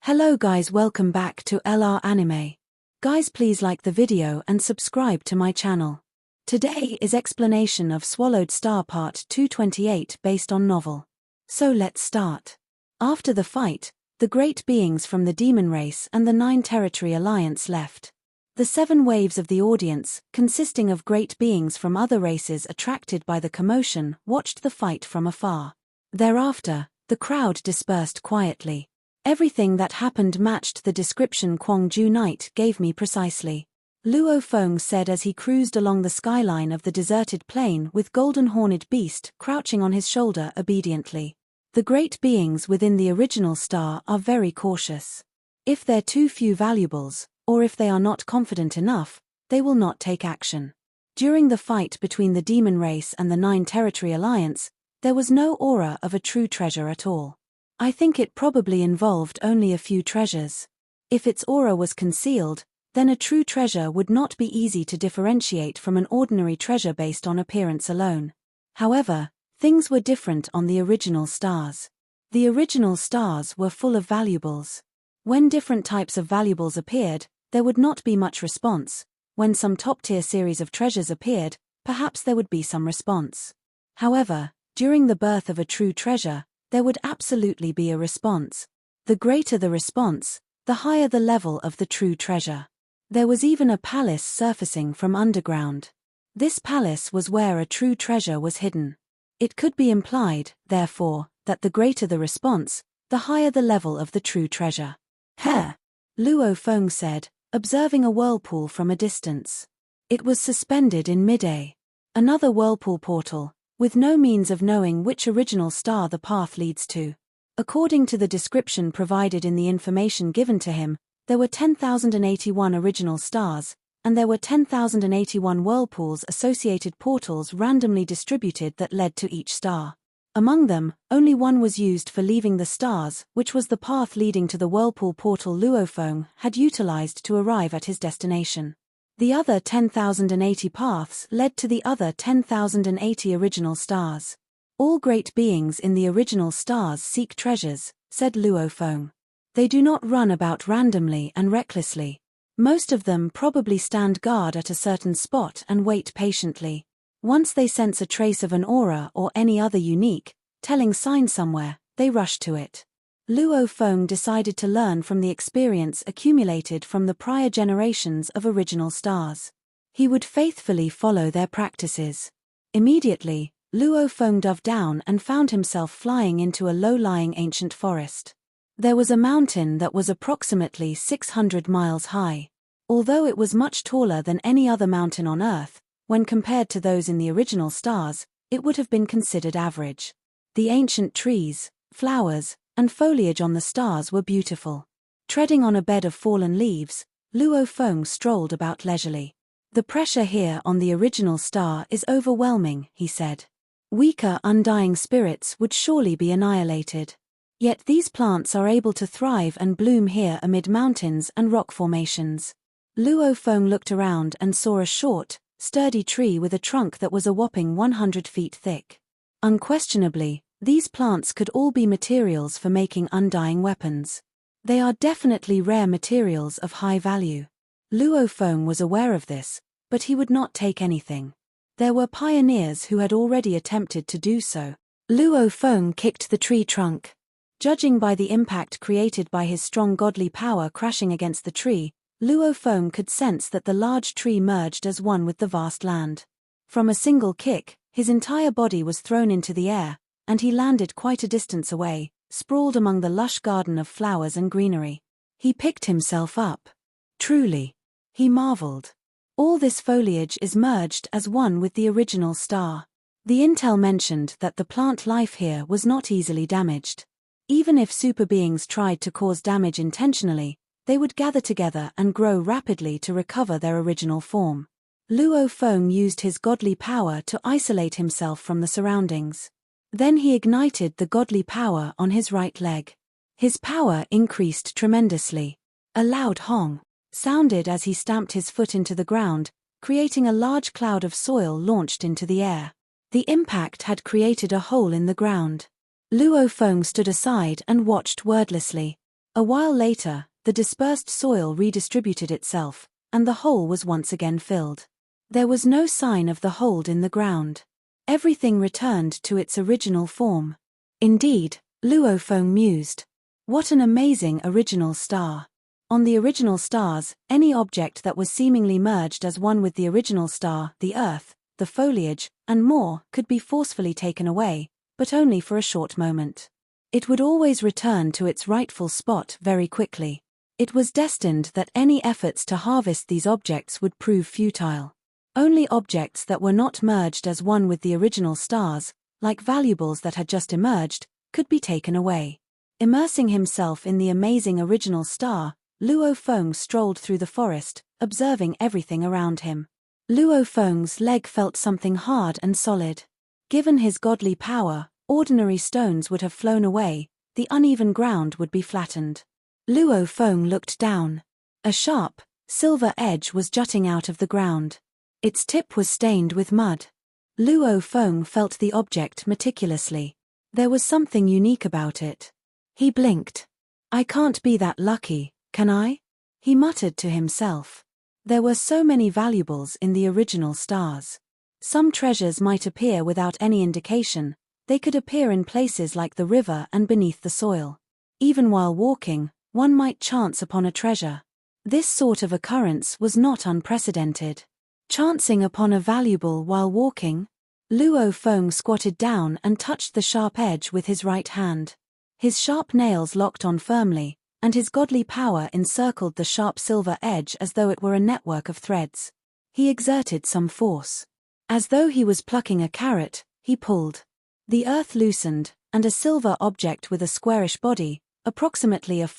Hello guys, welcome back to LR Anime. Guys, please like the video and subscribe to my channel. Today is explanation of Swallowed Star Part 228 based on novel. So let's start. After the fight, the great beings from the demon race and the Nine Territory Alliance left. The 7 waves of the audience, consisting of great beings from other races attracted by the commotion, watched the fight from afar. Thereafter, the crowd dispersed quietly. Everything that happened matched the description Kwong Ju Knight gave me precisely. Luo Feng said as he cruised along the skyline of the deserted plain with golden-horned beast crouching on his shoulder obediently. The great beings within the original star are very cautious. If they're too few valuables, or if they are not confident enough, they will not take action. During the fight between the demon race and the Nine Territory Alliance, there was no aura of a true treasure at all. I think it probably involved only a few treasures. If its aura was concealed, then a true treasure would not be easy to differentiate from an ordinary treasure based on appearance alone. However, things were different on the original stars. The original stars were full of valuables. When different types of valuables appeared, there would not be much response. When some top-tier series of treasures appeared, perhaps there would be some response. However, during the birth of a true treasure, there would absolutely be a response. The greater the response, the higher the level of the true treasure. There was even a palace surfacing from underground. This palace was where a true treasure was hidden. It could be implied, therefore, that the greater the response, the higher the level of the true treasure. Heh! Luo Feng said, observing a whirlpool from a distance. It was suspended in mid-air. Another whirlpool portal, with no means of knowing which original star the path leads to. According to the description provided in the information given to him, there were 10,081 original stars, and there were 10,081 whirlpools associated portals randomly distributed that led to each star. Among them, only one was used for leaving the stars, which was the path leading to the whirlpool portal Luo Feng had utilized to arrive at his destination. The other 10,080 paths led to the other 10,080 original stars. All great beings in the original stars seek treasures, said Luo Feng. They do not run about randomly and recklessly. Most of them probably stand guard at a certain spot and wait patiently. Once they sense a trace of an aura or any other unique, telling sign somewhere, they rush to it. Luo Feng decided to learn from the experience accumulated from the prior generations of original stars. He would faithfully follow their practices. Immediately, Luo Feng dove down and found himself flying into a low-lying ancient forest. There was a mountain that was approximately 600 miles high. Although it was much taller than any other mountain on Earth, when compared to those in the original stars, it would have been considered average. The ancient trees, flowers, and foliage on the stars were beautiful. Treading on a bed of fallen leaves, Luo Feng strolled about leisurely. The pressure here on the original star is overwhelming, he said. Weaker undying spirits would surely be annihilated. Yet these plants are able to thrive and bloom here amid mountains and rock formations. Luo Feng looked around and saw a short, sturdy tree with a trunk that was a whopping 100 feet thick. Unquestionably, these plants could all be materials for making undying weapons. They are definitely rare materials of high value. Luo Feng was aware of this, but he would not take anything. There were pioneers who had already attempted to do so. Luo Feng kicked the tree trunk. Judging by the impact created by his strong godly power crashing against the tree, Luo Feng could sense that the large tree merged as one with the vast land. From a single kick, his entire body was thrown into the air, and he landed quite a distance away, sprawled among the lush garden of flowers and greenery. He picked himself up. Truly, he marveled. All this foliage is merged as one with the original star. The intel mentioned that the plant life here was not easily damaged. Even if super beings tried to cause damage intentionally, they would gather together and grow rapidly to recover their original form. Luo Feng used his godly power to isolate himself from the surroundings. Then he ignited the godly power on his right leg. His power increased tremendously. A loud hong sounded as he stamped his foot into the ground, creating a large cloud of soil launched into the air. The impact had created a hole in the ground. Luo Feng stood aside and watched wordlessly. A while later, the dispersed soil redistributed itself, and the hole was once again filled. There was no sign of the hold in the ground. Everything returned to its original form. Indeed, Luo Feng mused. What an amazing original star. On the original stars, any object that was seemingly merged as one with the original star, the earth, the foliage, and more, could be forcefully taken away, but only for a short moment. It would always return to its rightful spot very quickly. It was destined that any efforts to harvest these objects would prove futile. Only objects that were not merged as one with the original stars, like valuables that had just emerged, could be taken away. Immersing himself in the amazing original star, Luo Feng strolled through the forest, observing everything around him. Luo Feng's leg felt something hard and solid. Given his godly power, ordinary stones would have flown away, the uneven ground would be flattened. Luo Feng looked down. A sharp, silver edge was jutting out of the ground. Its tip was stained with mud. Luo Feng felt the object meticulously. There was something unique about it. He blinked. I can't be that lucky, can I? He muttered to himself. There were so many valuables in the original stars. Some treasures might appear without any indication. They could appear in places like the river and beneath the soil. Even while walking, one might chance upon a treasure. This sort of occurrence was not unprecedented. Chancing upon a valuable while walking? Luo Feng squatted down and touched the sharp edge with his right hand. His sharp nails locked on firmly, and his godly power encircled the sharp silver edge as though it were a network of threads. He exerted some force. As though he was plucking a carrot, he pulled. The earth loosened, and a silver object with a squarish body, approximately 1.5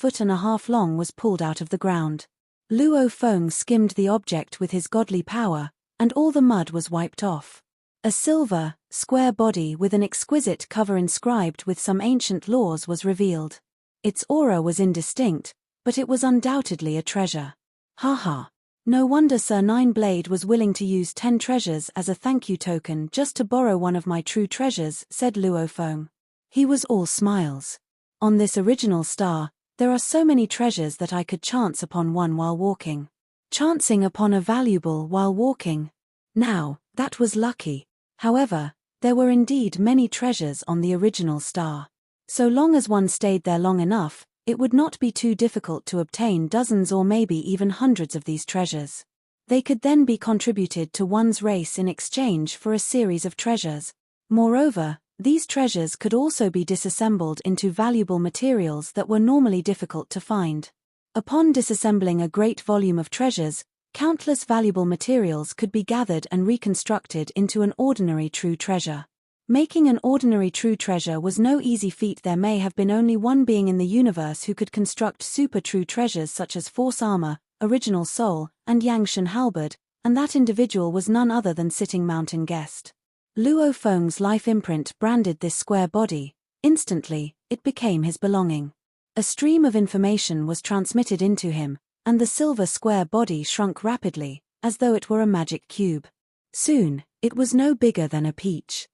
feet long, was pulled out of the ground. Luo Feng skimmed the object with his godly power, and all the mud was wiped off. A silver, square body with an exquisite cover inscribed with some ancient laws was revealed. Its aura was indistinct, but it was undoubtedly a treasure. Ha. No wonder Sir Nineblade was willing to use 10 treasures as a thank you token just to borrow one of my true treasures, said Luo Feng. He was all smiles. On this original star, there are so many treasures that I could chance upon one while walking. Chancing upon a valuable while walking. Now, that was lucky. However, there were indeed many treasures on the original star. So long as one stayed there long enough, it would not be too difficult to obtain dozens or maybe even hundreds of these treasures. They could then be contributed to one's race in exchange for a series of treasures. Moreover, these treasures could also be disassembled into valuable materials that were normally difficult to find. Upon disassembling a great volume of treasures, countless valuable materials could be gathered and reconstructed into an ordinary true treasure. Making an ordinary true treasure was no easy feat. There may have been only one being in the universe who could construct super true treasures such as Force Armor, Original Soul, and Yangshan Halberd, and that individual was none other than Sitting Mountain Guest. Luo Feng's life imprint branded this square body. Instantly, it became his belonging. A stream of information was transmitted into him, and the silver square body shrunk rapidly, as though it were a magic cube. Soon, it was no bigger than a peach.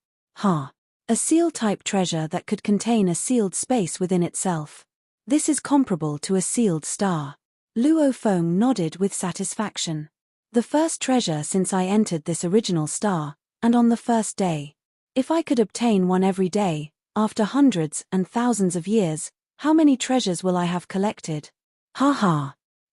A seal-type treasure that could contain a sealed space within itself. This is comparable to a sealed star. Luo Feng nodded with satisfaction. The first treasure since I entered this original star, and on the first day. If I could obtain one every day, after hundreds and thousands of years, how many treasures will I have collected?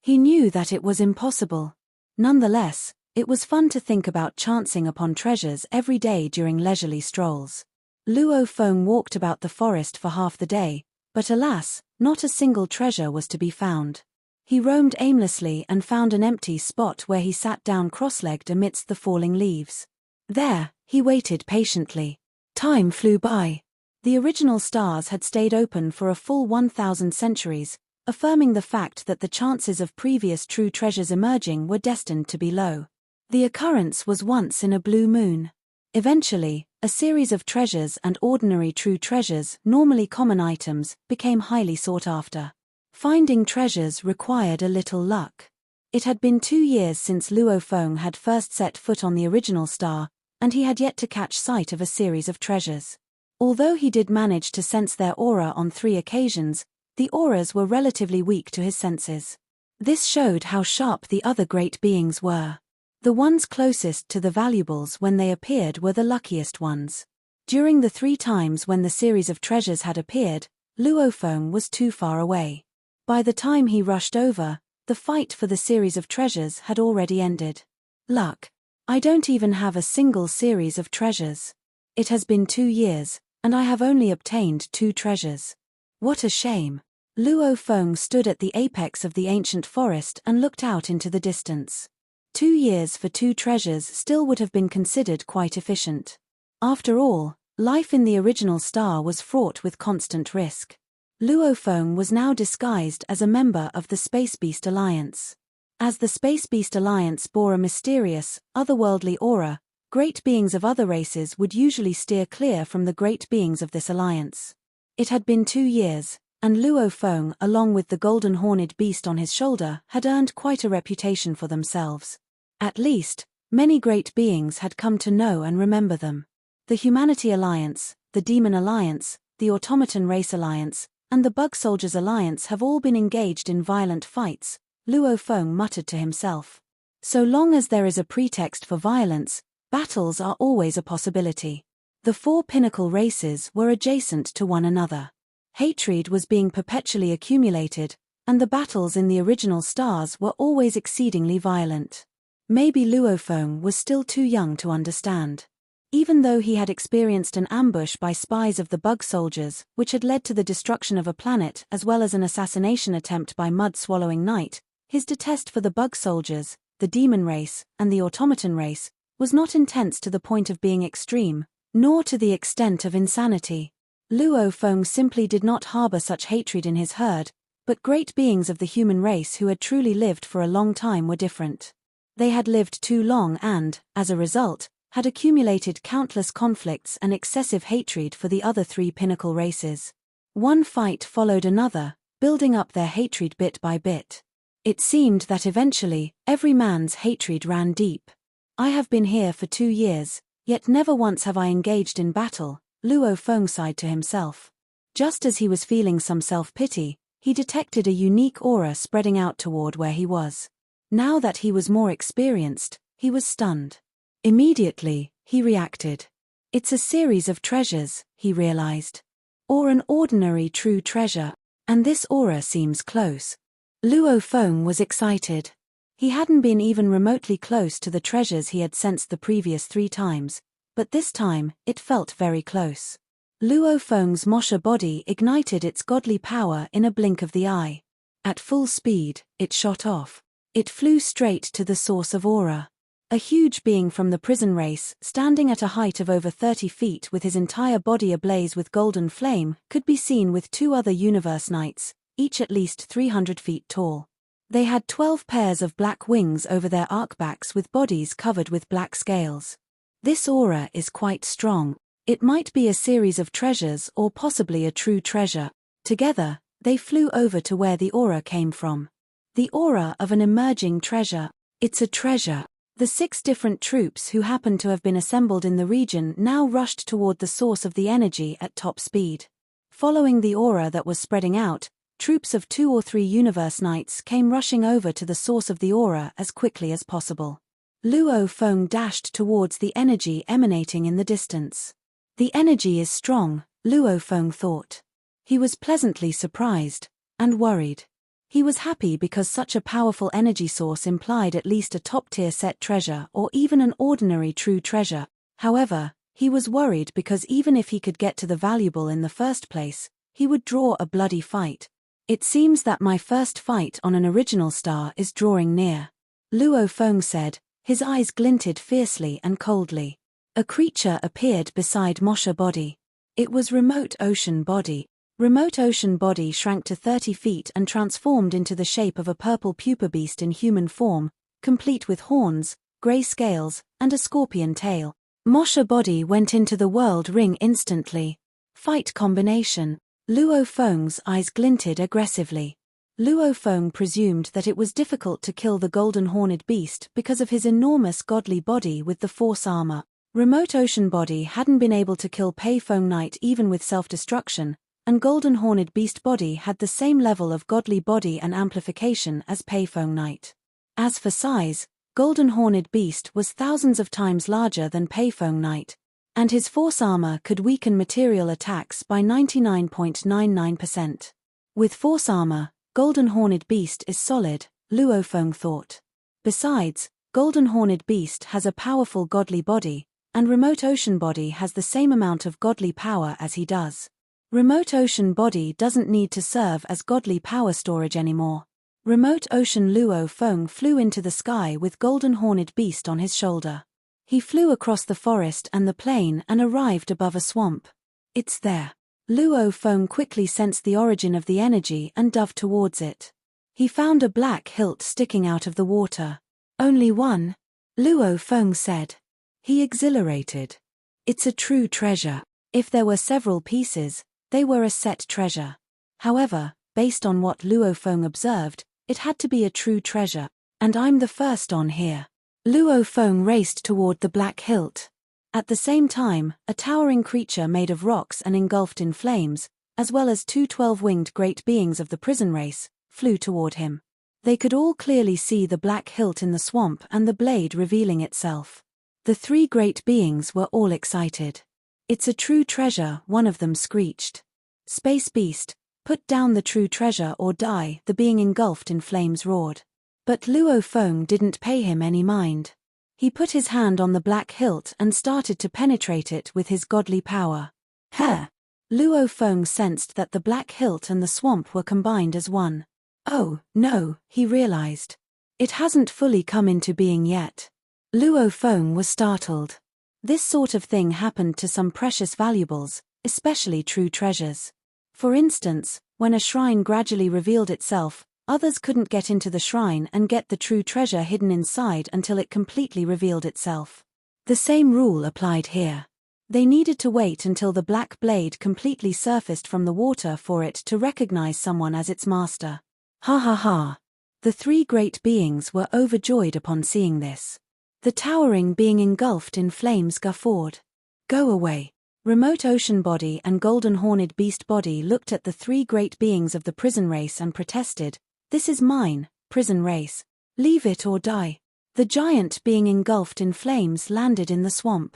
He knew that it was impossible. Nonetheless, it was fun to think about chancing upon treasures every day during leisurely strolls. Luo Feng walked about the forest for half the day, but alas, not a single treasure was to be found. He roamed aimlessly and found an empty spot where he sat down cross-legged amidst the falling leaves. There, he waited patiently. Time flew by. The original stars had stayed open for a full 1,000 centuries, affirming the fact that the chances of previous true treasures emerging were destined to be low. The occurrence was once in a blue moon. Eventually, a series of treasures and ordinary true treasures, normally common items, became highly sought after. Finding treasures required a little luck. It had been 2 years since Luo Feng had first set foot on the original star, and he had yet to catch sight of a series of treasures. Although he did manage to sense their aura on 3 occasions, The auras were relatively weak to his senses. This showed how sharp the other great beings were. The ones closest to the valuables when they appeared were the luckiest ones. During the 3 times when the series of treasures had appeared, Luofeng was too far away. By the time he rushed over, the fight for the series of treasures had already ended. Luck. I don't even have a single series of treasures. It has been 2 years, and I have only obtained 2 treasures. What a shame. Luofeng stood at the apex of the ancient forest and looked out into the distance. 2 years for 2 treasures still would have been considered quite efficient. After all, life in the original star was fraught with constant risk. Luofeng was now disguised as a member of the Space Beast Alliance. As the Space Beast Alliance bore a mysterious, otherworldly aura, great beings of other races would usually steer clear from the great beings of this alliance. It had been 2 years, and Luofeng, along with the golden horned beast on his shoulder, had earned quite a reputation for themselves. At least, many great beings had come to know and remember them. The Humanity Alliance, the Demon Alliance, the Automaton Race Alliance, and the Bug Soldiers Alliance have all been engaged in violent fights, Luofeng muttered to himself. So long as there is a pretext for violence, battles are always a possibility. The 4 pinnacle races were adjacent to one another. Hatred was being perpetually accumulated, and the battles in the original stars were always exceedingly violent. Maybe Luofeng was still too young to understand. Even though he had experienced an ambush by spies of the Bug Soldiers, which had led to the destruction of a planet as well as an assassination attempt by Mud-Swallowing Knight, his detest for the Bug Soldiers, the Demon Race, and the Automaton Race, was not intense to the point of being extreme, nor to the extent of insanity. Luofeng simply did not harbor such hatred in his herd, but great beings of the human race who had truly lived for a long time were different. They had lived too long and, as a result, had accumulated countless conflicts and excessive hatred for the other 3 pinnacle races. One fight followed another, building up their hatred bit by bit. It seemed that eventually, every man's hatred ran deep. I have been here for 2 years, yet never once have I engaged in battle, Luofeng sighed to himself. Just as he was feeling some self-pity, he detected a unique aura spreading out toward where he was. Now that he was more experienced, he was stunned. Immediately, he reacted. It's a series of treasures, he realized. Or an ordinary true treasure, and this aura seems close. Luofeng was excited. He hadn't been even remotely close to the treasures he had sensed the previous 3 times, but this time, it felt very close. Luofeng's Mosha body ignited its godly power in a blink of the eye. At full speed, it shot off. It flew straight to the source of aura. A huge being from the prison race, standing at a height of over 30 feet with his entire body ablaze with golden flame, could be seen with 2 other Universe Knights, each at least 300 feet tall. They had 12 pairs of black wings over their arcbacks with bodies covered with black scales. This aura is quite strong. It might be a series of treasures or possibly a true treasure. Together, they flew over to where the aura came from. The aura of an emerging treasure. It's a treasure. The 6 different troops who happened to have been assembled in the region now rushed toward the source of the energy at top speed. Following the aura that was spreading out, troops of 2 or 3 Universe Knights came rushing over to the source of the aura as quickly as possible. Luofeng dashed towards the energy emanating in the distance. The energy is strong, Luofeng thought. He was pleasantly surprised, and worried. He was happy because such a powerful energy source implied at least a top-tier set treasure or even an ordinary true treasure. However, he was worried because even if he could get to the valuable in the first place, he would draw a bloody fight. It seems that my first fight on an original star is drawing near, Luofeng said. His eyes glinted fiercely and coldly. A creature appeared beside Mosha body. It was Remote Ocean body. Remote Ocean body shrank to 30 feet and transformed into the shape of a purple pupa beast in human form, complete with horns, grey scales, and a scorpion tail. Mosha body went into the world ring instantly. Fight combination. Luofeng's eyes glinted aggressively. Luofeng presumed that it was difficult to kill the golden horned beast because of his enormous godly body with the force armor. Remote Ocean body hadn't been able to kill Pei Feng Knight even with self-destruction, and golden horned beast body had the same level of godly body and amplification as Payphone Knight. As for size, golden horned beast was thousands of times larger than Payphone Knight, and his force armor could weaken material attacks by 99.99%. With force armor, golden horned beast is solid, Luo Feng thought. Besides, golden horned beast has a powerful godly body, and remote ocean body has the same amount of godly power as he does. Remote ocean body doesn't need to serve as godly power storage anymore. Remote ocean Luo Feng flew into the sky with golden horned beast on his shoulder. He flew across the forest and the plain and arrived above a swamp. It's there. Luo Feng quickly sensed the origin of the energy and dove towards it. He found a black hilt sticking out of the water. Only one? Luo Feng said. He exhilarated. It's a true treasure. If there were several pieces, they were a set treasure. However, based on what Luo Feng observed, it had to be a true treasure, and I'm the first on here. Luo Feng raced toward the black hilt. At the same time, a towering creature made of rocks and engulfed in flames, as well as two 12-winged great beings of the prison race, flew toward him. They could all clearly see the black hilt in the swamp and the blade revealing itself. The three great beings were all excited. It's a true treasure, one of them screeched. Space Beast, put down the true treasure or die, the being engulfed in flames roared. But Luo Feng didn't pay him any mind. He put his hand on the black hilt and started to penetrate it with his godly power. Huh! Luo Feng sensed that the black hilt and the swamp were combined as one. Oh, no, he realized. It hasn't fully come into being yet. Luo Feng was startled. This sort of thing happened to some precious valuables, especially true treasures. For instance, when a shrine gradually revealed itself, others couldn't get into the shrine and get the true treasure hidden inside until it completely revealed itself. The same rule applied here. They needed to wait until the black blade completely surfaced from the water for it to recognize someone as its master. Ha ha ha. The three great beings were overjoyed upon seeing this. The towering being engulfed in flames guffawed. Go away. Remote ocean body and golden horned beast body looked at the three great beings of the prison race and protested, "This is mine, prison race. Leave it or die." The giant being engulfed in flames landed in the swamp.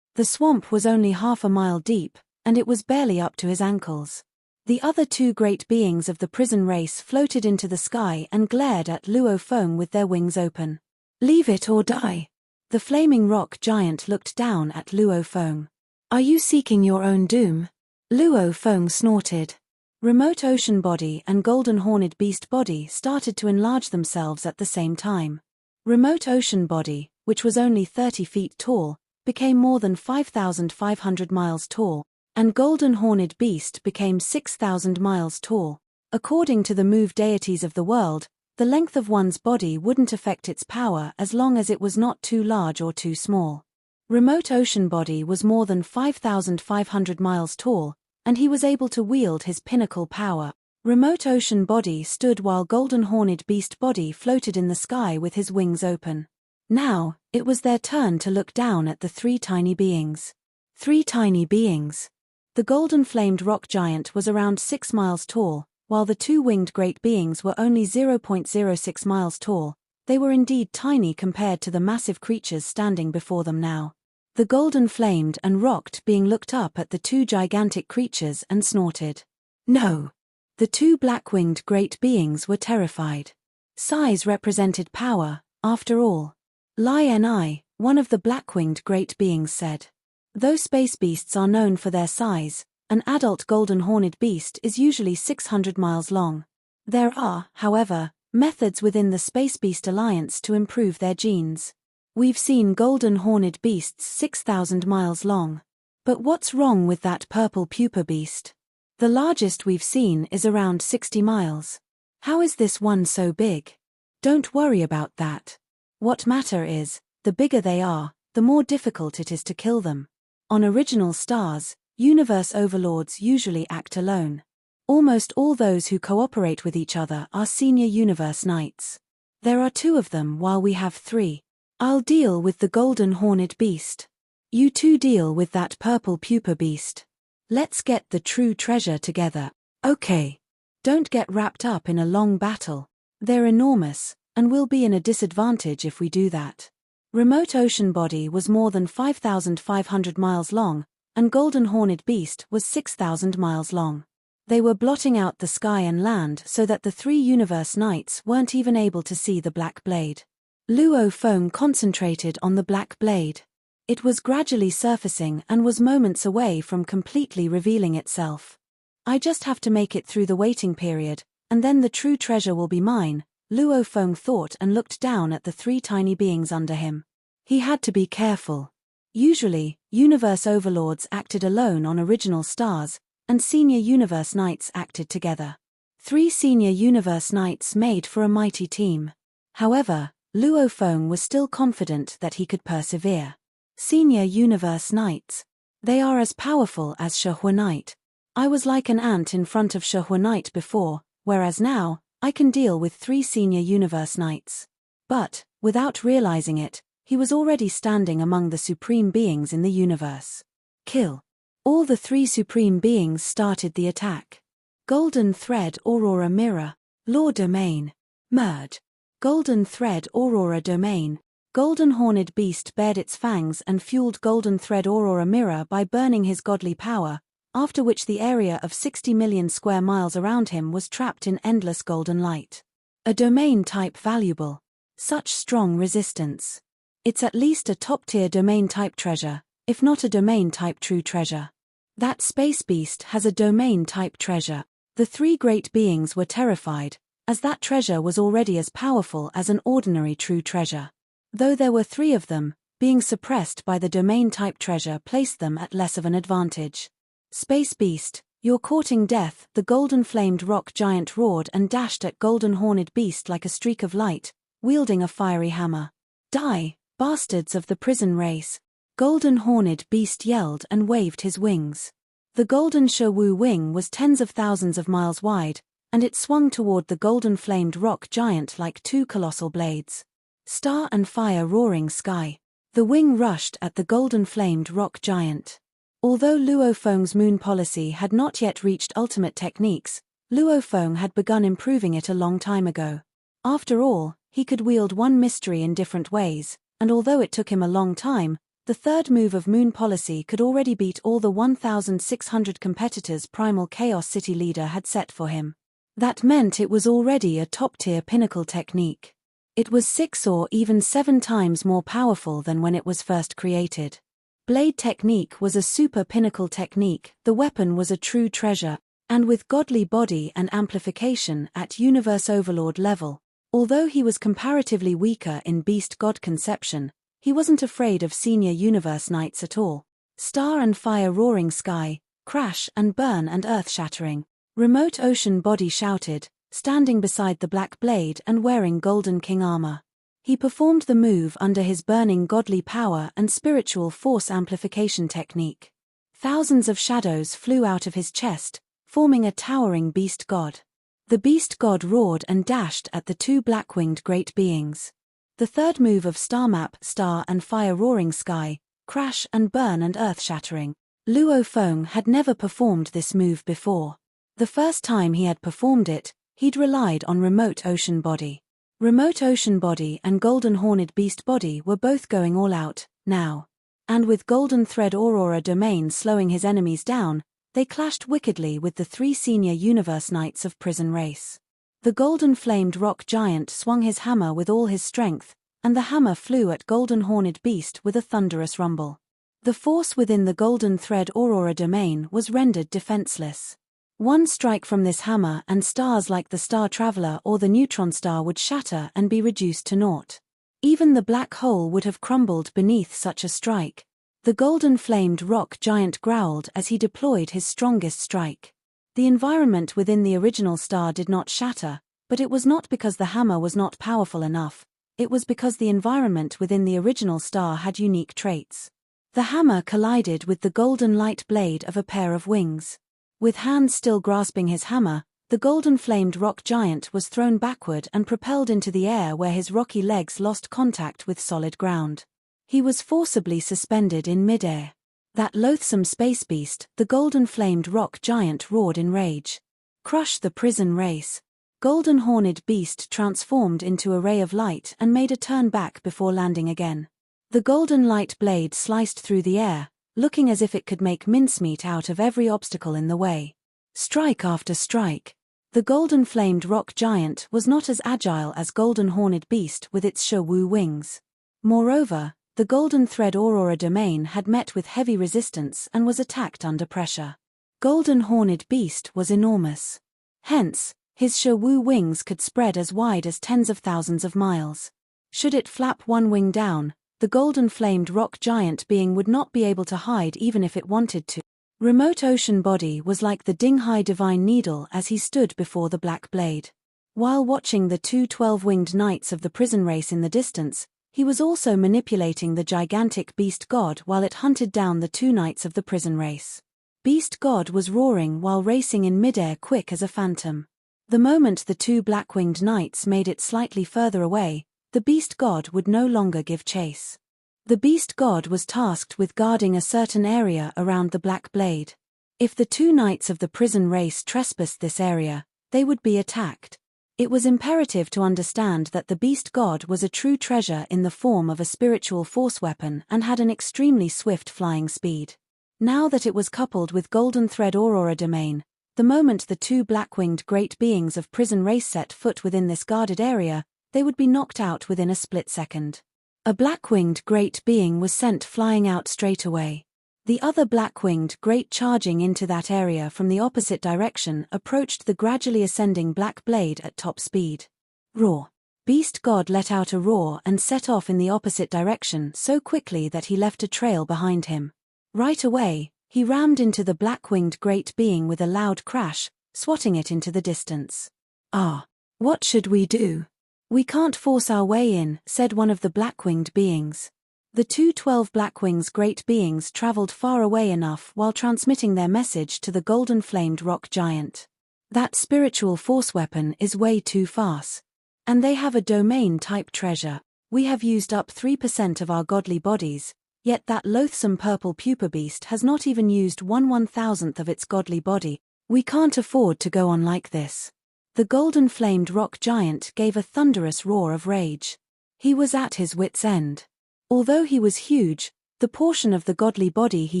The swamp was only half a mile deep, and it was barely up to his ankles. The other two great beings of the prison race floated into the sky and glared at Luo Feng with their wings open. "Leave it or die." The flaming rock giant looked down at Luo Feng. "Are you seeking your own doom?" Luo Feng snorted. Remote ocean body and golden horned beast body started to enlarge themselves at the same time. Remote ocean body, which was only 30 feet tall, became more than 5,500 miles tall, and golden horned beast became 6,000 miles tall. According to the move deities of the world, the length of one's body wouldn't affect its power as long as it was not too large or too small. Remote ocean body was more than 5,500 miles tall, and he was able to wield his pinnacle power. Remote ocean body stood while golden horned beast body floated in the sky with his wings open. Now, it was their turn to look down at the three tiny beings. Three tiny beings. The golden flamed rock giant was around 6 miles tall, while the two-winged great beings were only 0.06 miles tall. They were indeed tiny compared to the massive creatures standing before them now. The golden flamed and rocked being looked up at the two gigantic creatures and snorted. No. The two black-winged great beings were terrified. Size represented power, after all. Li Ni, one of the black-winged great beings said. Though space beasts are known for their size, an adult golden horned beast is usually 600 miles long. There are, however, methods within the Space Beast Alliance to improve their genes. We've seen golden horned beasts 6,000 miles long. But what's wrong with that purple pupa beast? The largest we've seen is around 60 miles. How is this one so big? Don't worry about that. What matter is, the bigger they are, the more difficult it is to kill them. On original stars, universe overlords usually act alone. Almost all those who cooperate with each other are senior universe knights. There are 2 of them while we have 3. I'll deal with the golden horned beast. You two deal with that purple pupa beast. Let's get the true treasure together. Okay. Don't get wrapped up in a long battle. They're enormous, and we'll be in a disadvantage if we do that. Remote ocean body was more than 5,500 miles long, and Golden Horned Beast was 6,000 miles long. They were blotting out the sky and land so that the three universe knights weren't even able to see the black blade. Luo Feng concentrated on the black blade. It was gradually surfacing and was moments away from completely revealing itself. I just have to make it through the waiting period, and then the true treasure will be mine, Luo Feng thought and looked down at the three tiny beings under him. He had to be careful. Usually, universe overlords acted alone on original stars, and senior universe knights acted together. 3 senior universe knights made for a mighty team. However, Luo Feng was still confident that he could persevere. Senior universe knights. They are as powerful as Shihua Knight. I was like an ant in front of Shihua Knight before, whereas now, I can deal with 3 senior universe knights. But, without realizing it, he was already standing among the supreme beings in the universe. Kill. All the 3 supreme beings started the attack. Golden Thread Aurora Mirror. Law Domain. Merge. Golden Thread Aurora Domain. Golden Horned Beast bared its fangs and fueled Golden Thread Aurora Mirror by burning his godly power, after which the area of 60 million square miles around him was trapped in endless golden light. A domain type valuable. Such strong resistance. It's at least a top-tier domain type treasure, if not a domain type true treasure. That space beast has a domain type treasure. The 3 great beings were terrified, as that treasure was already as powerful as an ordinary true treasure. Though there were 3 of them, being suppressed by the domain type treasure placed them at less of an advantage. Space Beast, you're courting death, the golden-flamed rock giant roared and dashed at Golden Horned Beast like a streak of light, wielding a fiery hammer. Die, bastards of the prison race. Golden Horned Beast yelled and waved his wings. The Golden Shewu wing was tens of thousands of miles wide, and it swung toward the golden-flamed rock giant like 2 colossal blades. Star and fire roaring sky. The wing rushed at the golden-flamed rock giant. Although Luo Feng's moon policy had not yet reached ultimate techniques, Luo Feng had begun improving it a long time ago. After all, he could wield one mystery in different ways, and although it took him a long time, the third move of moon policy could already beat all the 1,600 competitors Primal Chaos City leader had set for him. That meant it was already a top-tier pinnacle technique. It was 6 or even 7 times more powerful than when it was first created. Blade technique was a super pinnacle technique, the weapon was a true treasure, and with godly body and amplification at Universe Overlord level. Although he was comparatively weaker in Beast God conception, he wasn't afraid of senior Universe Knights at all. Star and fire roaring sky, crash and burn and earth shattering. Remote ocean body shouted, standing beside the black blade and wearing Golden King armor. He performed the move under his burning godly power and spiritual force amplification technique. Thousands of shadows flew out of his chest, forming a towering beast god. The beast god roared and dashed at the 2 black-winged great beings. The third move of Star Map, Star and Fire Roaring Sky, Crash and Burn and Earth Shattering. Luo Feng had never performed this move before. The first time he had performed it, he'd relied on Remote Ocean Body. Remote Ocean Body and Golden Horned Beast Body were both going all out, now. And with Golden Thread Aurora Domain slowing his enemies down, they clashed wickedly with the 3 senior Universe Knights of Prison Race. The golden-flamed rock giant swung his hammer with all his strength, and the hammer flew at Golden Horned Beast with a thunderous rumble. The force within the Golden Thread Aurora Domain was rendered defenseless. One strike from this hammer and stars like the Star Traveler or the Neutron Star would shatter and be reduced to naught. Even the black hole would have crumbled beneath such a strike. The golden-flamed rock giant growled as he deployed his strongest strike. The environment within the original star did not shatter, but it was not because the hammer was not powerful enough, it was because the environment within the original star had unique traits. The hammer collided with the golden light blade of a pair of wings. With hands still grasping his hammer, the golden-flamed rock giant was thrown backward and propelled into the air where his rocky legs lost contact with solid ground. He was forcibly suspended in midair. That loathsome space beast, the golden-flamed rock giant, roared in rage. Crush the prison race. Golden-horned beast transformed into a ray of light and made a turn back before landing again. The golden light blade sliced through the air, looking as if it could make mincemeat out of every obstacle in the way. Strike after strike. The golden-flamed rock giant was not as agile as golden-horned beast with its Shawu wings. Moreover, the golden thread aurora domain had met with heavy resistance and was attacked under pressure. Golden-horned beast was enormous. Hence, his Shawu wings could spread as wide as tens of thousands of miles. Should it flap one wing down, the golden-flamed rock giant being would not be able to hide even if it wanted to. Remote ocean body was like the Dinghai divine needle as he stood before the black blade. While watching the two 12-winged knights of the prison race in the distance, he was also manipulating the gigantic beast god while it hunted down the two knights of the prison race. Beast god was roaring while racing in midair quick as a phantom. The moment the two black-winged knights made it slightly further away, the beast god would no longer give chase. The beast god was tasked with guarding a certain area around the black blade. If the two knights of the prison race trespassed this area, they would be attacked. It was imperative to understand that the beast god was a true treasure in the form of a spiritual force weapon and had an extremely swift flying speed. Now that it was coupled with golden thread aurora domain, the moment the two black-winged great beings of prison race set foot within this guarded area, they would be knocked out within a split second. A black-winged great being was sent flying out straight away. The other black-winged great charging into that area from the opposite direction approached the gradually ascending black blade at top speed. Roar! Beast god let out a roar and set off in the opposite direction so quickly that he left a trail behind him. Right away, he rammed into the black-winged great being with a loud crash, swatting it into the distance. "Ah! What should we do? We can't force our way in," said one of the black-winged beings. The two 12 Blackwings great beings traveled far away enough while transmitting their message to the golden-flamed rock giant. "That spiritual force weapon is way too fast. And they have a domain-type treasure. We have used up 3% of our godly bodies, yet that loathsome purple pupa beast has not even used 1/1000th of its godly body. We can't afford to go on like this." The golden-flamed rock giant gave a thunderous roar of rage. He was at his wits' end. Although he was huge, the portion of the godly body he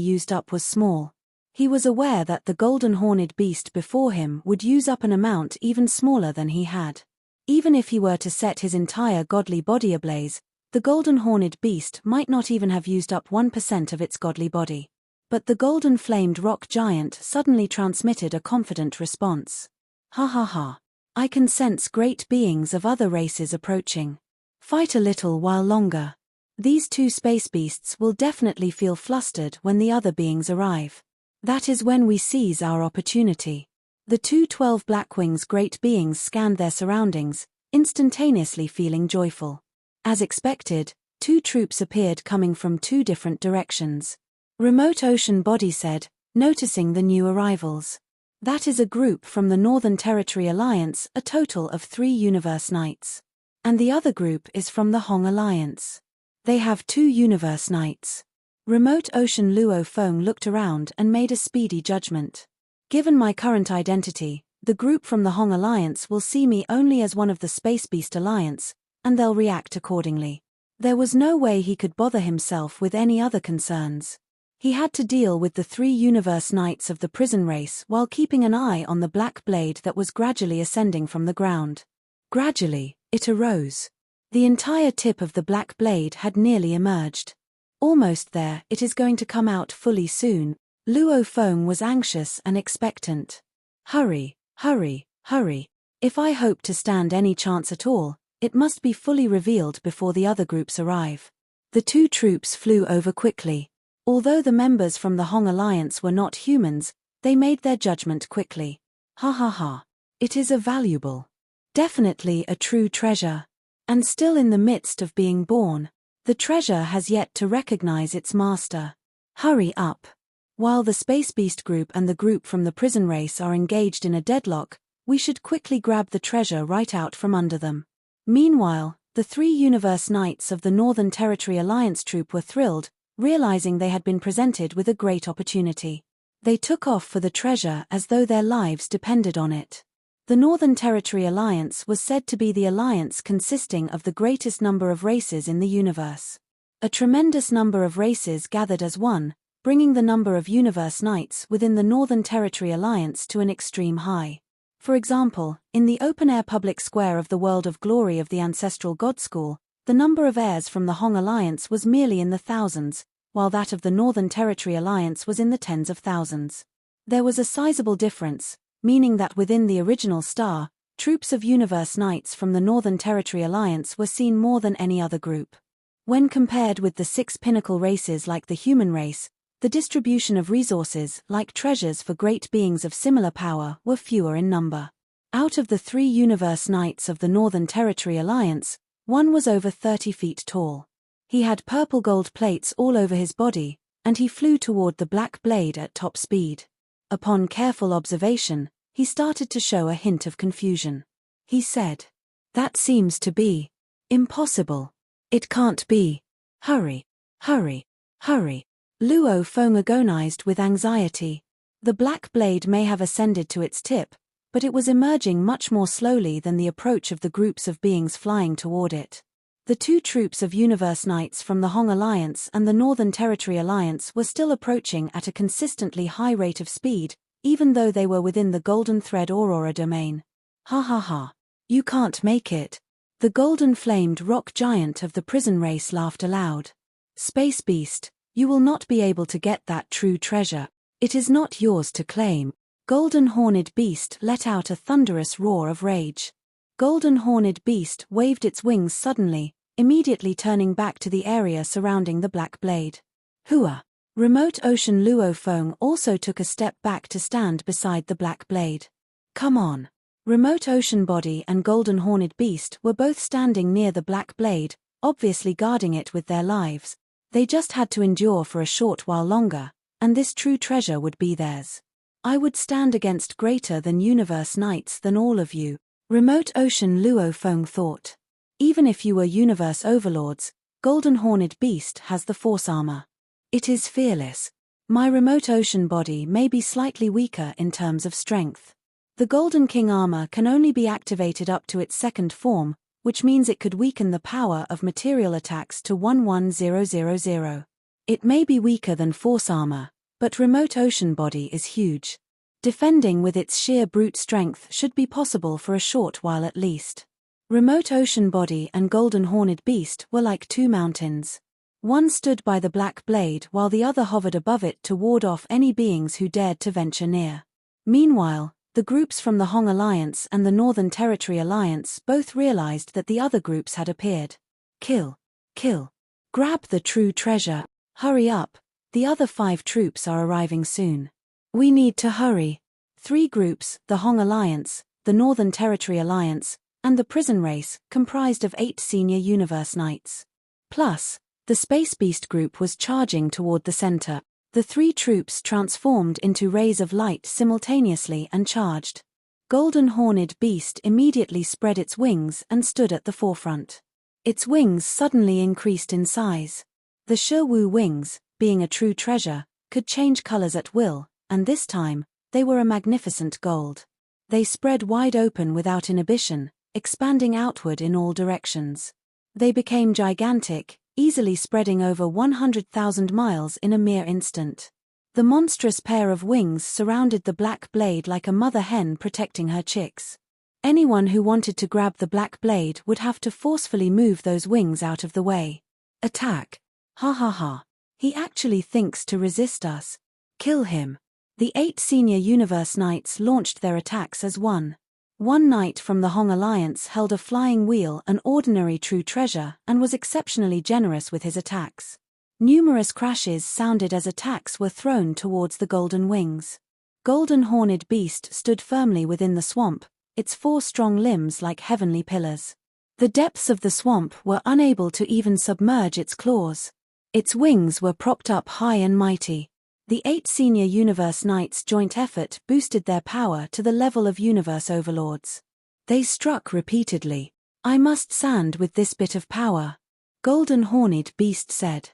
used up was small. He was aware that the golden-horned beast before him would use up an amount even smaller than he had. Even if he were to set his entire godly body ablaze, the golden-horned beast might not even have used up 1% of its godly body. But the golden-flamed rock giant suddenly transmitted a confident response. "Ha ha ha. I can sense great beings of other races approaching. Fight a little while longer. These two space beasts will definitely feel flustered when the other beings arrive. That is when we seize our opportunity." The two 12 Blackwings great beings scanned their surroundings, instantaneously feeling joyful. As expected, two troops appeared coming from two different directions. Remote Ocean Body said, noticing the new arrivals. "That is a group from the Northern Territory Alliance, a total of 3 Universe Knights. And the other group is from the Hong Alliance. They have 2 Universe Knights." Remote Ocean Luo Feng looked around and made a speedy judgment. "Given my current identity, the group from the Hong Alliance will see me only as one of the Space Beast Alliance, and they'll react accordingly." There was no way he could bother himself with any other concerns. He had to deal with the 3 Universe Knights of the prison race while keeping an eye on the black blade that was gradually ascending from the ground. Gradually, it arose. The entire tip of the black blade had nearly emerged. "Almost there, it is going to come out fully soon." Luo Feng was anxious and expectant. "Hurry, hurry, hurry. If I hope to stand any chance at all, it must be fully revealed before the other groups arrive." The two troops flew over quickly. Although the members from the Hong Alliance were not humans, they made their judgment quickly. "Ha ha ha. It is a valuable. Definitely a true treasure. And still in the midst of being born. The treasure has yet to recognize its master. Hurry up. While the Space Beast group and the group from the prison race are engaged in a deadlock, we should quickly grab the treasure right out from under them." Meanwhile, the 3 Universe Knights of the Northern Territory Alliance troop were thrilled, realizing they had been presented with a great opportunity. They took off for the treasure as though their lives depended on it. The Northern Territory Alliance was said to be the alliance consisting of the greatest number of races in the universe. A tremendous number of races gathered as one, bringing the number of universe knights within the Northern Territory Alliance to an extreme high. For example, in the open-air public square of the World of Glory of the Ancestral God School, the number of heirs from the Hong Alliance was merely in the thousands, while that of the Northern Territory Alliance was in the tens of thousands. There was a sizable difference, meaning that within the original star, troops of universe knights from the Northern Territory Alliance were seen more than any other group. When compared with the 6 pinnacle races like the human race, the distribution of resources, like treasures for great beings of similar power, were fewer in number. Out of the 3 universe knights of the Northern Territory Alliance, one was over 30 feet tall. He had purple gold plates all over his body, and he flew toward the Black Blade at top speed. Upon careful observation, he started to show a hint of confusion. He said, "That seems to be impossible. It can't be. Hurry, hurry, hurry." Luo Feng agonized with anxiety. The Black Blade may have ascended to its tip, but it was emerging much more slowly than the approach of the groups of beings flying toward it. The 2 troops of universe knights from the Hong Alliance and the Northern Territory Alliance were still approaching at a consistently high rate of speed, even though they were within the Golden Thread Aurora domain. Ha ha ha. You can't make it. The golden-flamed rock giant of the prison race laughed aloud. Space Beast, you will not be able to get that true treasure. It is not yours to claim. Golden Horned Beast let out a thunderous roar of rage. Golden Horned Beast waved its wings suddenly, immediately turning back to the area surrounding the Black Blade. Hua! Remote Ocean Luo Feng also took a step back to stand beside the Black Blade. Come on. Remote Ocean Body and Golden Horned Beast were both standing near the Black Blade, obviously guarding it with their lives. They just had to endure for a short while longer, and this true treasure would be theirs. I would stand against greater than universe knights than all of you, Remote Ocean Luo Feng thought. Even if you were universe overlords, Golden Horned Beast has the force armor. It is fearless. My Remote Ocean Body may be slightly weaker in terms of strength. The Golden King armor can only be activated up to its 2nd form, which means it could weaken the power of material attacks to 11000. It may be weaker than force armor, but Remote Ocean Body is huge. Defending with its sheer brute strength should be possible for a short while at least. Remote Ocean Body and Golden Horned Beast were like 2 mountains. One stood by the Black Blade while the other hovered above it to ward off any beings who dared to venture near. Meanwhile, the groups from the Hong Alliance and the Northern Territory Alliance both realized that the other groups had appeared. Kill. Kill. Grab the true treasure. Hurry up. The other 5 troops are arriving soon. We need to hurry. 3 groups, the Hong Alliance, the Northern Territory Alliance, and the Prison Race, comprised of 8 senior universe knights. Plus, the Space Beast group was charging toward the center. The 3 troops transformed into rays of light simultaneously and charged. Golden Horned Beast immediately spread its wings and stood at the forefront. Its wings suddenly increased in size. The Shiwu wings, being a true treasure, could change colors at will, and this time, they were a magnificent gold. They spread wide open without inhibition, expanding outward in all directions. They became gigantic, easily spreading over 100,000 miles in a mere instant. The monstrous pair of wings surrounded the Black Blade like a mother hen protecting her chicks. Anyone who wanted to grab the Black Blade would have to forcefully move those wings out of the way. Attack! Ha ha ha. He actually thinks to resist us. Kill him. The 8 senior universe knights launched their attacks as one. One knight from the Hong Alliance held a flying wheel, an ordinary true treasure, and was exceptionally generous with his attacks. Numerous crashes sounded as attacks were thrown towards the golden wings. Golden Horned Beast stood firmly within the swamp, its 4 strong limbs like heavenly pillars. The depths of the swamp were unable to even submerge its claws. Its wings were propped up high and mighty. The 8 senior universe knights' joint effort boosted their power to the level of universe overlords. They struck repeatedly. I must sand with this bit of power, Golden Horned Beast said.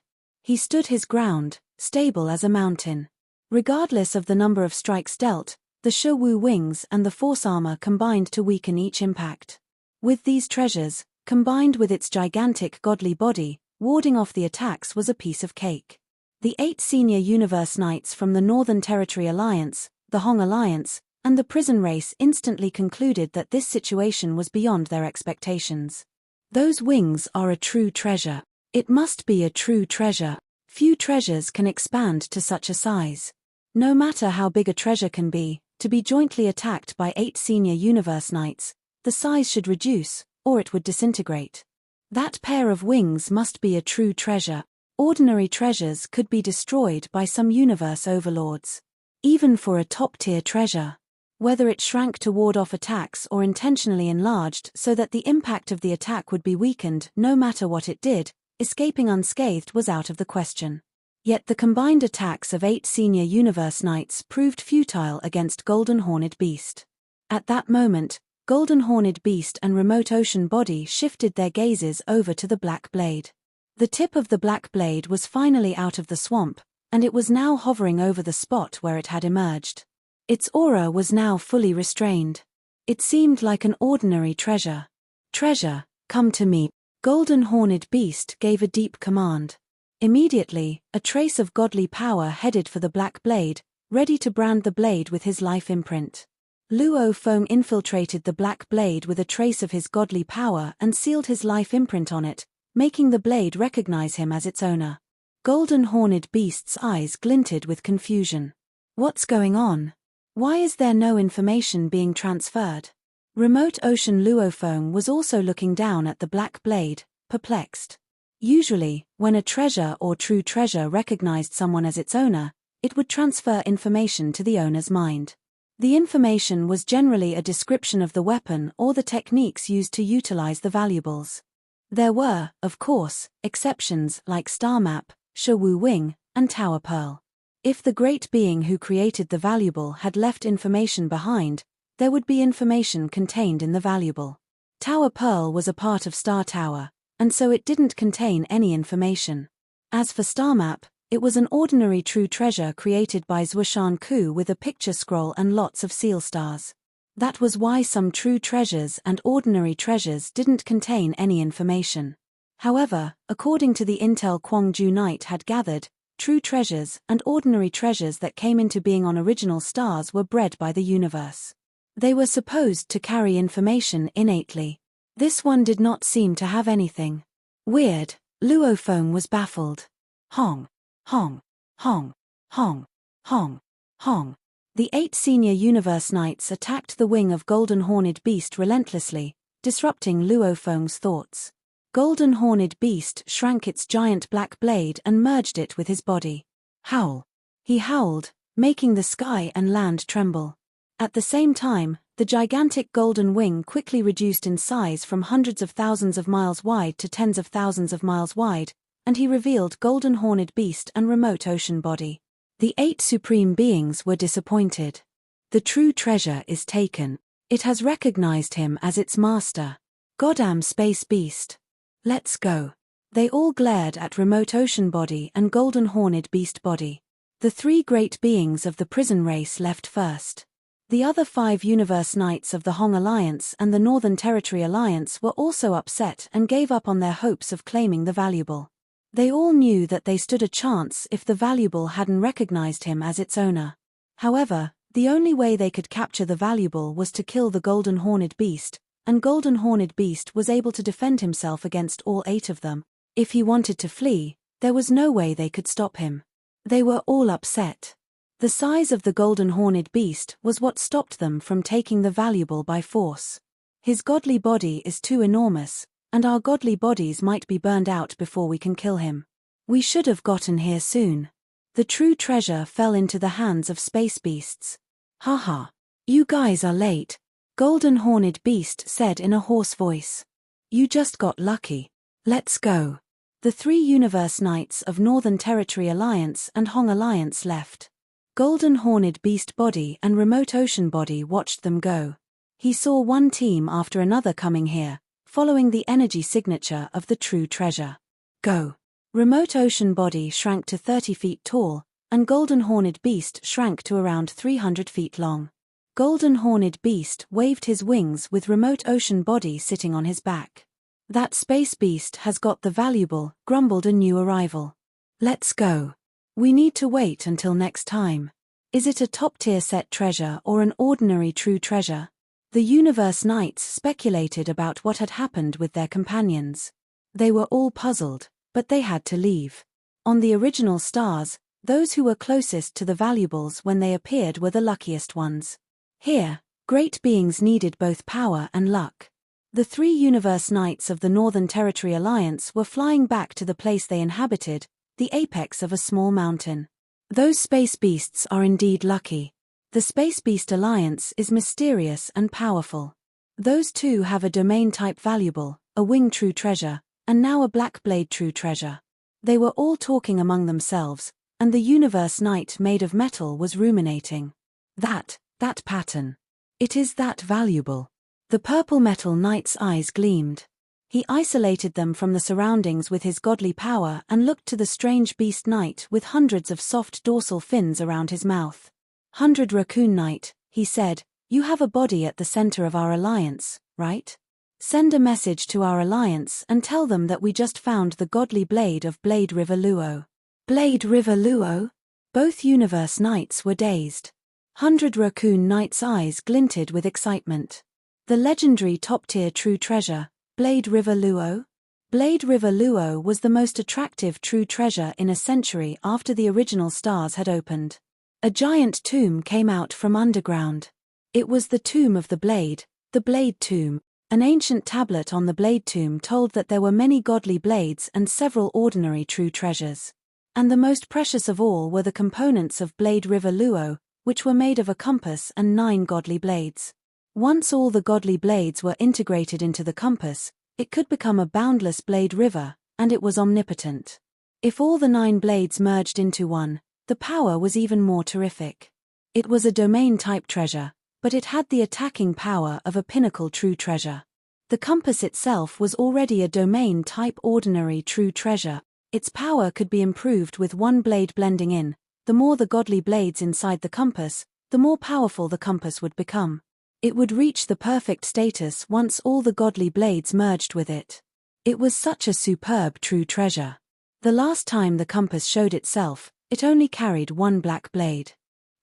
He stood his ground, stable as a mountain. Regardless of the number of strikes dealt, the Shi-Wu wings and the force armor combined to weaken each impact. With these treasures, combined with its gigantic godly body, warding off the attacks was a piece of cake. The 8 senior Universe Knights from the Northern Territory Alliance, the Hong Alliance, and the prison race instantly concluded that this situation was beyond their expectations. Those wings are a true treasure. It must be a true treasure. Few treasures can expand to such a size. No matter how big a treasure can be, to be jointly attacked by 8 senior Universe Knights, the size should reduce, or it would disintegrate. That pair of wings must be a true treasure. Ordinary treasures could be destroyed by some universe overlords. Even for a top-tier treasure. Whether it shrank to ward off attacks or intentionally enlarged so that the impact of the attack would be weakened, no matter what it did, escaping unscathed was out of the question. Yet the combined attacks of 8 senior Universe Knights proved futile against Golden Horned Beast. At that moment, Golden Horned Beast and Remote Ocean Body shifted their gazes over to the Black Blade. The tip of the Black Blade was finally out of the swamp, and it was now hovering over the spot where it had emerged. Its aura was now fully restrained. It seemed like an ordinary treasure. "Treasure, come to me." Golden Horned Beast gave a deep command. Immediately, a trace of godly power headed for the Black Blade, ready to brand the blade with his life imprint. Luo Feng infiltrated the Black Blade with a trace of his godly power and sealed his life imprint on it, making the blade recognize him as its owner. Golden Horned Beast's eyes glinted with confusion. What's going on? Why is there no information being transferred? Remote Ocean Luofeng was also looking down at the Black Blade, perplexed. Usually, when a treasure or true treasure recognized someone as its owner, it would transfer information to the owner's mind. The information was generally a description of the weapon or the techniques used to utilize the valuables. There were, of course, exceptions like Star Map, Shi-Wu Wing, and Tower Pearl. If the great being who created the valuable had left information behind, there would be information contained in the valuable. Tower Pearl was a part of Star Tower, and so it didn't contain any information. As for Star Map, it was an ordinary true treasure created by Zhuoshan Ku with a picture scroll and lots of seal stars. That was why some true treasures and ordinary treasures didn't contain any information. However, according to the intel Kwangju Knight had gathered, true treasures and ordinary treasures that came into being on original stars were bred by the universe. They were supposed to carry information innately. This one did not seem to have anything. Weird. Luofeng was baffled. Hong. Hong. Hong. Hong. Hong. Hong. The 8 senior Universe Knights attacked the wing of Golden Horned Beast relentlessly, disrupting Luofeng's thoughts. Golden Horned Beast shrank its giant black blade and merged it with his body. Howl. He howled, making the sky and land tremble. At the same time, the gigantic golden wing quickly reduced in size from hundreds of thousands of miles wide to tens of thousands of miles wide, and he revealed Golden Horned Beast and Remote Ocean Body. The 8 supreme beings were disappointed. The true treasure is taken. It has recognized him as its master. Goddamn space beast. Let's go. They all glared at Remote Ocean Body and Golden Horned Beast Body. The 3 great beings of the prison race left first. The other 5 Universe Knights of the Hong Alliance and the Northern Territory Alliance were also upset and gave up on their hopes of claiming the valuable. They all knew that they stood a chance if the valuable hadn't recognized him as its owner. However, the only way they could capture the valuable was to kill the Golden Horned Beast, and Golden Horned Beast was able to defend himself against all 8 of them. If he wanted to flee, there was no way they could stop him. They were all upset. The size of the Golden Horned Beast was what stopped them from taking the valuable by force. His godly body is too enormous, and our godly bodies might be burned out before we can kill him. We should have gotten here soon. The true treasure fell into the hands of space beasts. Haha. You guys are late, Golden Horned Beast said in a hoarse voice. You just got lucky. Let's go. The 3 Universe Knights of Northern Territory Alliance and Hong Alliance left. Golden Horned Beast Body and Remote Ocean Body watched them go. He saw one team after another coming here, following the energy signature of the true treasure. Go. Remote ocean body shrank to 30 feet tall, and golden horned beast shrank to around 300 feet long. Golden horned beast waved his wings with remote ocean body sitting on his back. That space beast has got the valuable, grumbled a new arrival. Let's go. We need to wait until next time. Is it a top-tier set treasure or an ordinary true treasure? The Universe Knights speculated about what had happened with their companions. They were all puzzled, but they had to leave. On the original stars, those who were closest to the valuables when they appeared were the luckiest ones. Here, great beings needed both power and luck. The 3 Universe Knights of the Northern Territory Alliance were flying back to the place they inhabited, the apex of a small mountain. Those space beasts are indeed lucky. The Space Beast Alliance is mysterious and powerful. Those 2 have a domain-type valuable, a wing true treasure, and now a black blade true treasure. They were all talking among themselves, and the Universe Knight made of metal was ruminating. That pattern. It is that valuable. The purple metal knight's eyes gleamed. He isolated them from the surroundings with his godly power and looked to the strange beast knight with hundreds of soft dorsal fins around his mouth. 100 Raccoon Knight, he said, you have a body at the center of our alliance, right? Send a message to our alliance and tell them that we just found the godly blade of Blade River Luo. Blade River Luo? Both Universe Knights were dazed. 100 Raccoon Knight's eyes glinted with excitement. The legendary top-tier true treasure, Blade River Luo? Blade River Luo was the most attractive true treasure in a century after the original stars had opened. A giant tomb came out from underground. It was the Tomb of the Blade Tomb. An ancient tablet on the Blade Tomb told that there were many godly blades and several ordinary true treasures. And the most precious of all were the components of Blade River Luo, which were made of a compass and 9 godly blades. Once all the godly blades were integrated into the compass, it could become a boundless blade river, and it was omnipotent. If all the 9 blades merged into one, the power was even more terrific. It was a domain-type treasure, but it had the attacking power of a pinnacle true treasure. The compass itself was already a domain-type ordinary true treasure. Its power could be improved with 1 blade blending in. The more the godly blades inside the compass, the more powerful the compass would become. It would reach the perfect status once all the godly blades merged with it. It was such a superb true treasure. The last time the compass showed itself, it only carried 1 black blade.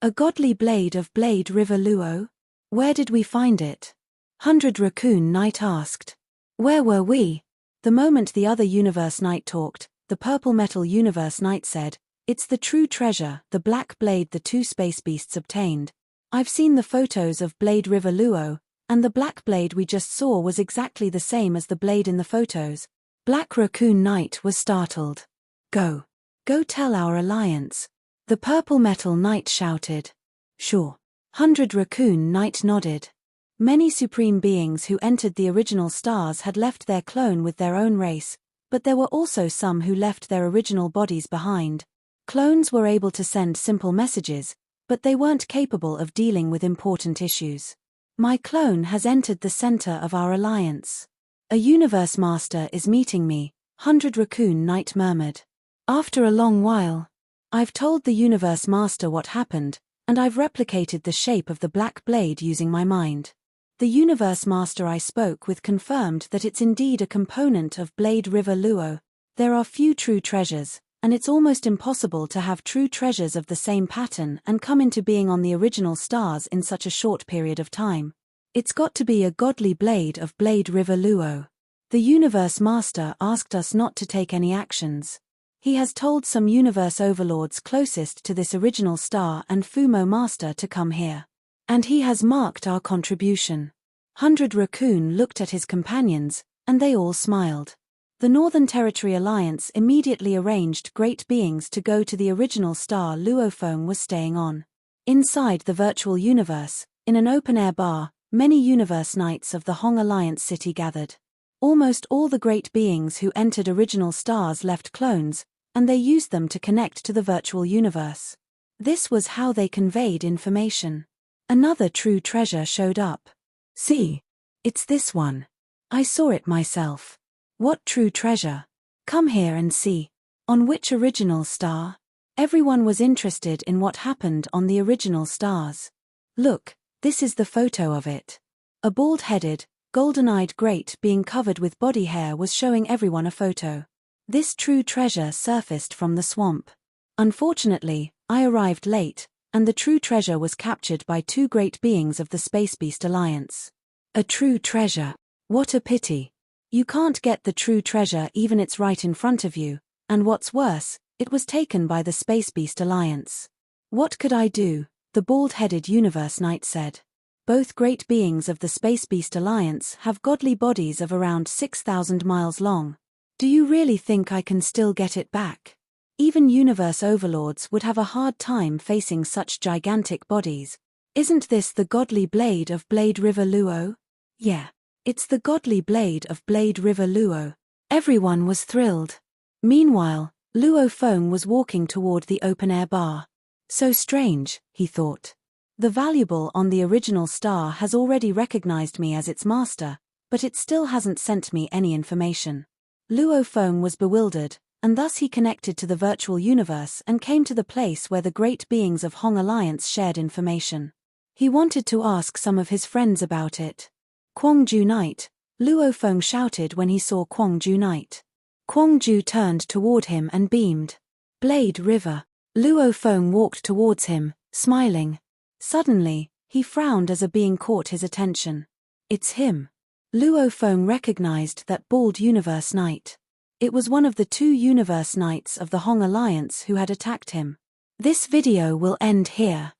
A godly blade of Blade River Luo? Where did we find it? 100 Raccoon Knight asked. Where were we? The moment the other Universe Knight talked, the purple metal Universe Knight said, it's the true treasure, the black blade the 2 space beasts obtained. I've seen the photos of Blade River Luo, and the black blade we just saw was exactly the same as the blade in the photos. Black Raccoon Knight was startled. Go tell our alliance. The purple metal knight shouted. Sure. 100 Raccoon Knight nodded. Many supreme beings who entered the original stars had left their clone with their own race, but there were also some who left their original bodies behind. Clones were able to send simple messages, but they weren't capable of dealing with important issues. My clone has entered the center of our alliance. A universe master is meeting me, 100 Raccoon Knight murmured. After a long while, I've told the universe master what happened, and I've replicated the shape of the black blade using my mind. The universe master I spoke with confirmed that it's indeed a component of Blade River Luo. There are few true treasures, and it's almost impossible to have true treasures of the same pattern and come into being on the original stars in such a short period of time. It's got to be a godly blade of Blade River Luo. The universe master asked us not to take any actions. He has told some universe overlords closest to this original star and Fumo master to come here. And he has marked our contribution. 100 Raccoon looked at his companions, and they all smiled. The Northern Territory Alliance immediately arranged great beings to go to the original star Luophone was staying on. Inside the virtual universe, in an open-air bar, many universe knights of the Hong Alliance city gathered. Almost all the great beings who entered original stars left clones, and they used them to connect to the virtual universe. This was how they conveyed information. Another true treasure showed up. See, it's this one. I saw it myself. What true treasure? Come here and see. On which original star? Everyone was interested in what happened on the original stars. Look, this is the photo of it. A bald-headed, golden-eyed great being covered with body hair was showing everyone a photo. This true treasure surfaced from the swamp. Unfortunately, I arrived late, and the true treasure was captured by two great beings of the Space Beast Alliance. A true treasure. What a pity. You can't get the true treasure even it's right in front of you, and what's worse, it was taken by the Space Beast Alliance. What could I do? The bald-headed Universe Knight said. Both great beings of the Space Beast Alliance have godly bodies of around 6,000 miles long. Do you really think I can still get it back? Even universe overlords would have a hard time facing such gigantic bodies. Isn't this the godly blade of Blade River Luo? Yeah. It's the godly blade of Blade River Luo. Everyone was thrilled. Meanwhile, Luo Feng was walking toward the open-air bar. So strange, he thought. The valuable on the original star has already recognized me as its master, but it still hasn't sent me any information. Luo Feng was bewildered, and thus he connected to the virtual universe and came to the place where the great beings of Hong Alliance shared information. He wanted to ask some of his friends about it. Kwangju Knight, Luo Feng shouted when he saw Kwangju Knight. Kwangju turned toward him and beamed. Blade River. Luo Feng walked towards him, smiling. Suddenly, he frowned as a being caught his attention. It's him. Luo Feng recognized that bald Universe Knight. It was one of the two Universe Knights of the Hong Alliance who had attacked him. This video will end here.